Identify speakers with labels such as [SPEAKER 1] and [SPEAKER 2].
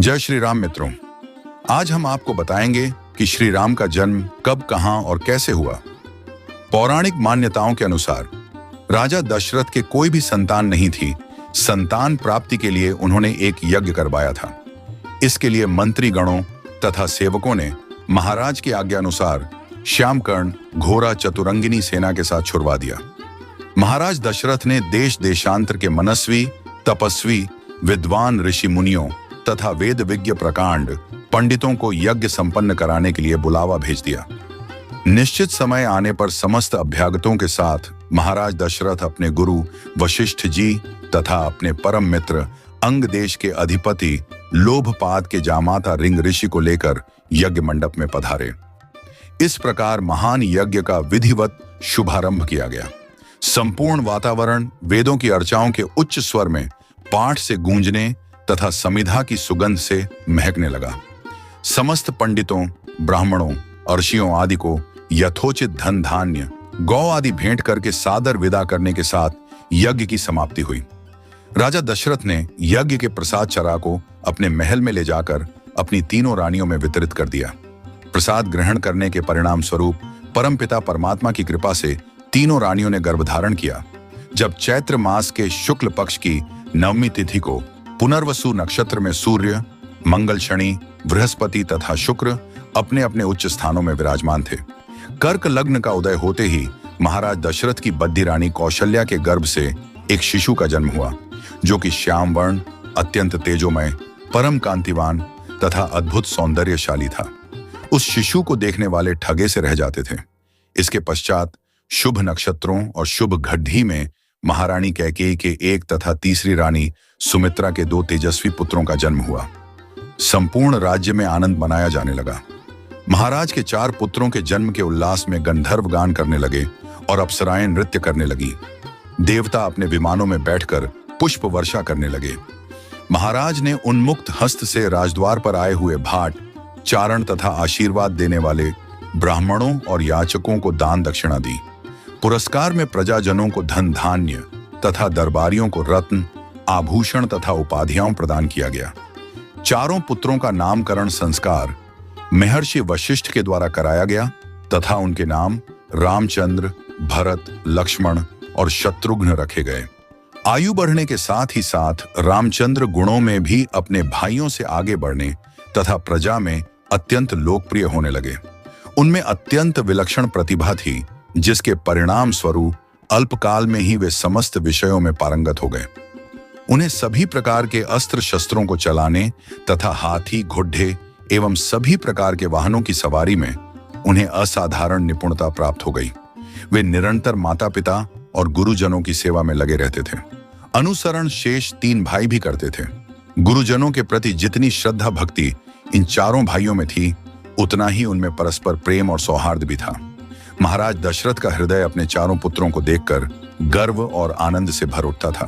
[SPEAKER 1] जय श्री राम मित्रों। आज हम आपको बताएंगे कि श्री राम का जन्म कब, कहां और कैसे हुआ। पौराणिक मान्यताओं के अनुसार राजा दशरथ के कोई भी संतान नहीं थी। संतान प्राप्ति के लिए उन्होंने एक यज्ञ करवाया था। इसके लिए मंत्री गणों तथा सेवकों ने महाराज की आज्ञा अनुसार श्यामकर्ण घोड़ा चतुरंगिनी सेना के साथ छुड़वा दिया। महाराज दशरथ ने देश देशांतर के मनस्वी, तपस्वी, विद्वान ऋषि मुनियों तथा वेद विज्ञ प्रकांड पंडितों को यज्ञ संपन्न कराने के लिए बुलावा भेज दिया। निश्चित समय आने पर समस्त अभ्यागतों के साथ महाराज दशरथ अपने गुरु वशिष्ठ जी तथा अपने परम मित्र अंग देश के अधिपति लोभपाद के जामाता रिंग ऋषि को लेकर यज्ञ मंडप में पधारे। इस प्रकार महान यज्ञ का विधिवत शुभारंभ किया गया। संपूर्ण वातावरण वेदों की अर्चाओं के उच्च स्वर में पाठ से गूंजने तथा समिधा की सुगंध से महकने लगा। समस्त पंडितों, ब्राह्मणों, ऋषियों आदि को यथोचित धन धान्य, गौ आदि भेंट करके सादर विदा करने के साथ यज्ञ की समाप्ति हुई। राजा दशरथ ने यज्ञ के प्रसाद चरा को अपने महल में ले जाकर अपनी तीनों रानियों में वितरित कर दिया। प्रसाद ग्रहण करने के परिणाम स्वरूप परमपिता परमात्मा की कृपा से तीनों रानियों ने गर्भधारण किया। जब चैत्र मास के शुक्ल पक्ष की नवमी तिथि को पुनर्वसु नक्षत्र में सूर्य, मंगल, शनि, बृहस्पति तथा शुक्र अपने अपने उच्च स्थानों में विराजमान थे। कर्क लग्न का उदय होते ही महाराज दशरथ की बद्धी रानी कौशल्या के गर्भ से एक शिशु का जन्म हुआ, जो कि श्याम वर्ण, अत्यंत तेजोमय, परम कांतिवान तथा अद्भुत सौंदर्यशाली था। उस शिशु को देखने वाले ठगे से रह जाते थे। इसके पश्चात शुभ नक्षत्रों और शुभ घड्ढी में महारानी कैकेयी के एक तथा तीसरी रानी सुमित्रा के दो तेजस्वी पुत्रों का जन्म हुआ। संपूर्ण राज्य में आनंद मनाया जाने लगा। महाराज के 4 पुत्रों के जन्म के उल्लास में गंधर्व गान करने लगे और अप्सराएं नृत्य करने लगी। देवता अपने विमानों में बैठकर पुष्प वर्षा करने लगे। महाराज ने उन्मुक्त हस्त से राजद्वार पर आए हुए भाट, चारण तथा आशीर्वाद देने वाले ब्राह्मणों और याचकों को दान दक्षिणा दी। पुरस्कार में प्रजाजनों को धन धान्य तथा दरबारियों को रत्न, आभूषण तथा उपाधियां प्रदान किया गया। चारों पुत्रों का नामकरण संस्कार महर्षि वशिष्ठ के द्वारा कराया गया तथा उनके नाम रामचंद्र, भरत, लक्ष्मण और शत्रुघ्न रखे गए। आयु बढ़ने के साथ ही साथ रामचंद्र गुणों में भी अपने भाइयों से आगे बढ़ने तथा प्रजा में अत्यंत लोकप्रिय होने लगे। उनमें अत्यंत विलक्षण प्रतिभा थी, जिसके परिणाम स्वरूप अल्पकाल में ही वे समस्त विषयों में पारंगत हो गए। उन्हें सभी प्रकार के अस्त्र शस्त्रों को चलाने तथा हाथी, घोड़े एवं सभी प्रकार के वाहनों की सवारी में उन्हें असाधारण निपुणता प्राप्त हो गई। वे निरंतर माता पिता और गुरुजनों की सेवा में लगे रहते थे। अनुसरण शेष 3 भाई भी करते थे। गुरुजनों के प्रति जितनी श्रद्धा भक्ति इन चारों भाइयों में थी, उतना ही उनमें परस्पर प्रेम और सौहार्द भी था। महाराज दशरथ का हृदय अपने चारों पुत्रों को देखकर गर्व और आनंद से भर उठता था।